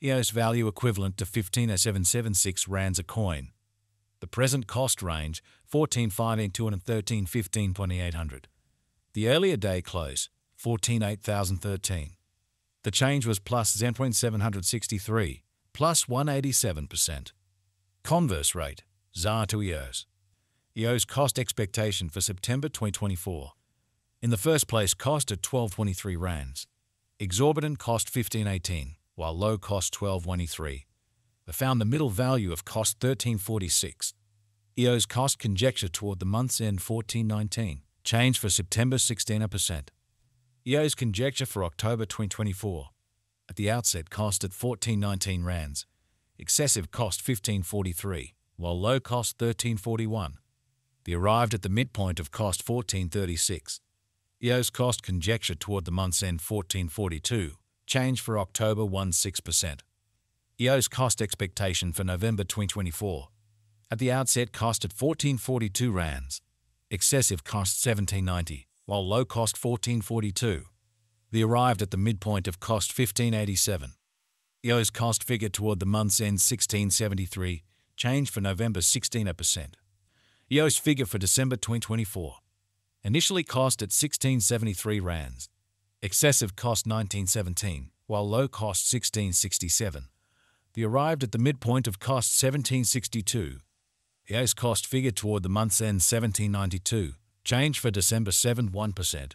EOS value equivalent to 15,776 rands a coin. The present cost range 14,513 15,800. The earlier day close 14,813. The change was plus 0.763, plus 187%. Converse rate, ZAR to EOS. EOS cost expectation for September 2024. In the first place, cost at 1223 rands. Exorbitant cost 1518, while low cost 1223. They found the middle value of cost 1346. EOS cost conjecture toward the month's end 1419. Change for September 16%. EOS conjecture for October 2024. At the outset, cost at 1419 rands. Excessive cost 1543, while low cost 1341. They arrived at the midpoint of cost 1436. EOS cost conjecture toward the month's end 1442. Change for October 16%. EOS cost expectation for November 2024. At the outset, cost at 1442 rands. Excessive cost 1790, while low cost 1442. They arrived at the midpoint of cost 1587. EOS cost figure toward the month's end 1673. Change for November 16%. EOS figure for December 2024. Initially cost at 1673 rands. Excessive cost 1917, while low cost 1667. They arrived at the midpoint of cost 1762. EOS cost figure toward the month's end 1792. Change for December 1%.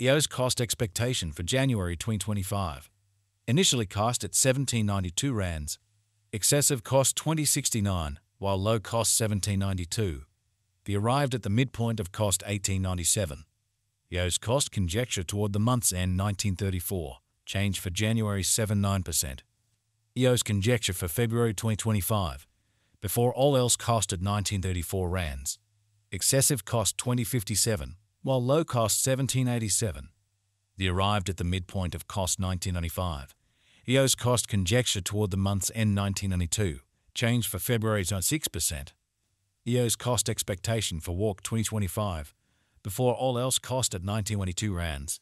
EOS cost expectation for January 2025. Initially cost at 1792 rands. Excessive cost 2069, while low cost 1792. They arrived at the midpoint of cost 1897. EOS cost conjecture toward the month's end 1934. Change for January 9%. EOS conjecture for February 2025. Before all else cost at 1934 rands. Excessive cost 2057, while low cost 1787. They arrived at the midpoint of cost 1995. EOS cost conjecture toward the month's end 1992. Change for February 6%. EOS cost expectation for Walk 2025. Before all else cost at 1922 rands.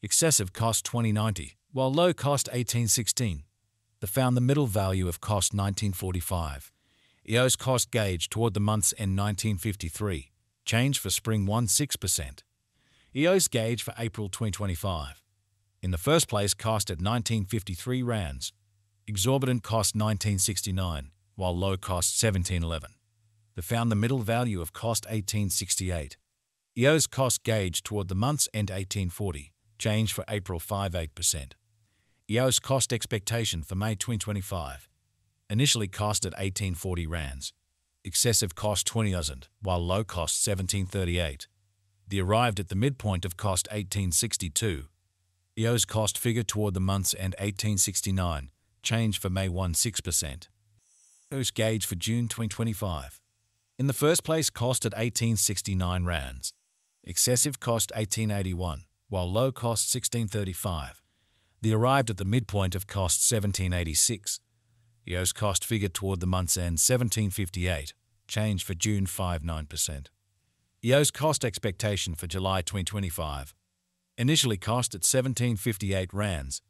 Excessive cost 2090, while low cost 1816. They found the middle value of cost 1945. EOS cost gauge toward the month's end 1953. Change for spring 16%. EOS gauge for April 2025. In the first place, cost at 1953 rands. Exorbitant cost 1969, while low cost 1711. They found the middle value of cost 1868. EOS cost gauge toward the month's end 1840. Change for April 58%. EOS cost expectation for May 2025. Initially cost at 1840 rands. Excessive cost 20,000, while low cost 1738. They arrived at the midpoint of cost 1862. EOS cost figure toward the month's end 1869. Change for May 16%. EOS gauge for June 2025. In the first place, cost at 1869 rands. Excessive cost 1881, while low cost 1635. They arrived at the midpoint of cost 1786. EOS cost figure toward the month's end 1758. Change for June 59%. EOS cost expectation for July 2025. Initially cost at 1758 rands.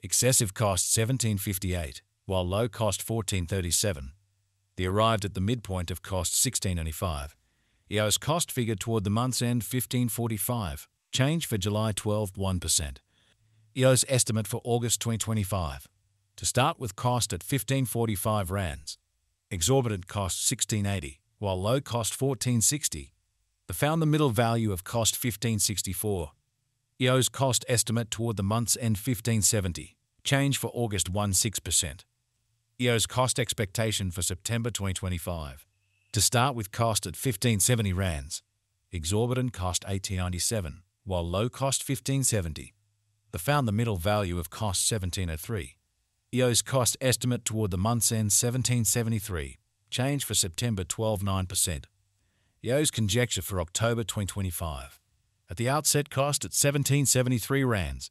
Excessive cost 1758, while low cost 1437. They arrived at the midpoint of cost 1695. EOS cost figure toward the month's end 1545. Change for July 1%. EOS estimate for August 2025. To start with, cost at 1545 rands. Exorbitant cost 1680, while low cost 1460. They found the middle value of cost 1564. EOS cost estimate toward the month's end 1570. Change for August 16%. EOS cost expectation for September 2025. To start with, cost at 1570 rands. Exorbitant cost 1897, while low cost 1570. They found the middle value of cost 1703. EOS cost estimate toward the month's end 1773. Change for September 9%. EOS conjecture for October 2025. At the outset, cost at 1773 rands.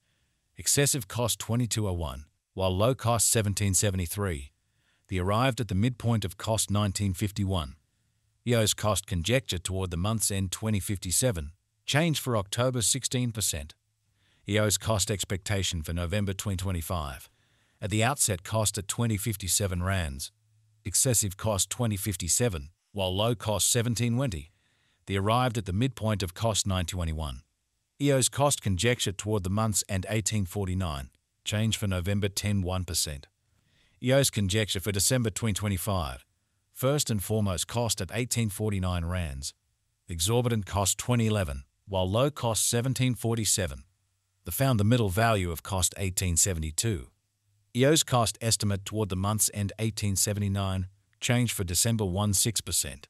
Excessive cost 2201, while low cost 1773. They arrived at the midpoint of cost 1951. EOS cost conjecture toward the month's end 2057. Change for October 16%. EOS cost expectation for November 2025. At the outset cost at 20.57 rands. Excessive cost 20.57, while low cost 17.20. They arrived at the midpoint of cost 9.21. EOS cost conjecture toward the month's end 18.49. Change for November 10.1%. EOS conjecture for December 2025. First and foremost cost at 18.49 rands. Exorbitant cost 20.11, while low cost 17.47. They found the middle value of cost 18.72. EOS cost estimate toward the month's end 18.79. Change for December 1.6%.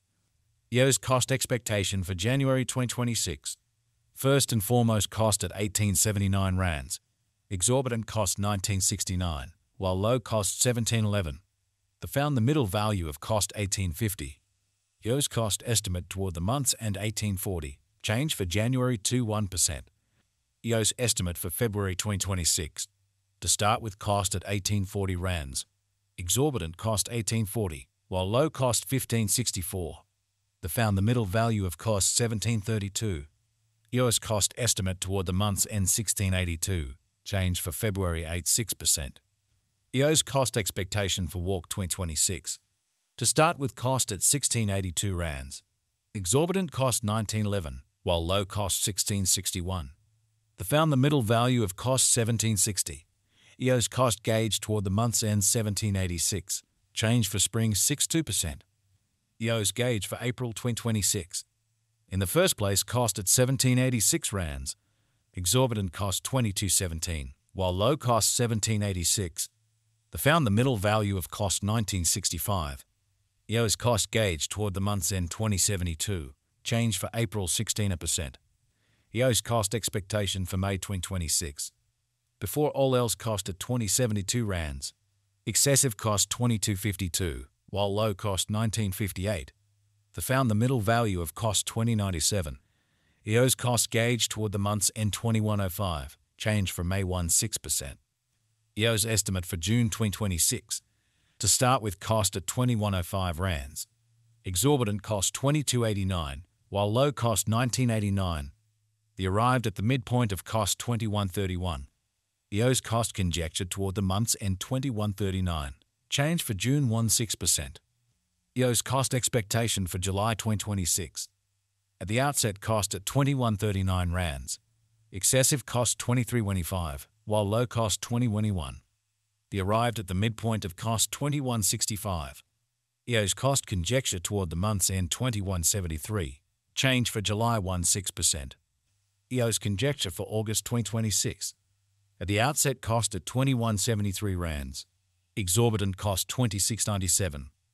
EOS cost expectation for January 2026. First and foremost cost at 18.79 rands. Exorbitant cost 19.69, while low cost 17.11. They found the middle value of cost 18.50. EOS cost estimate toward the month's end 18.40. Change for January 2.1%. EOS estimate for February 2026. To start with cost at 18.40 rands. Exorbitant cost 18.40, while low cost 15.64. They found the middle value of cost 17.32. EOS cost estimate toward the month's end 16.82. Change for February 8.6%. EOS cost expectation for Walk 2026. To start with cost at 16.82 rands. Exorbitant cost 19.11, while low cost 16.61. They found the middle value of cost 17.60. EOS cost gauge toward the month's end 17.86. Change for spring 6.2%. EOS gauge for April 2026. In the first place cost at 17.86 rands. Exorbitant cost 22.17, while low cost 17.86. They found the middle value of cost 19.65. EOS cost gauge toward the month's end 20.72. Change for April 16%. EOS cost expectation for May 2026. Before all else cost at 20.72 rands. Excessive cost 22.52, while low cost 19.58. They found the middle value of cost 20.97. EOS cost gauge toward the month's end 21.05. Change for May 1.6%. EOS estimate for June 2026. To start with cost at 21.05 rands. Exorbitant cost 22.89, while low cost 19.89. They arrived at the midpoint of cost 21.31. EOS cost conjecture toward the month's end 21.39. Change for June 1.6%. EOS cost expectation for July 2026. At the outset cost at 21.39 rands. Excessive cost 23.25, while low cost 20.21. They arrived at the midpoint of cost 21.65. EOS cost conjecture toward the month's end 21.73. Change for July 1.6%. EOS conjecture for August 2026. At the outset cost at 21.73 rands. Exorbitant cost 26.97,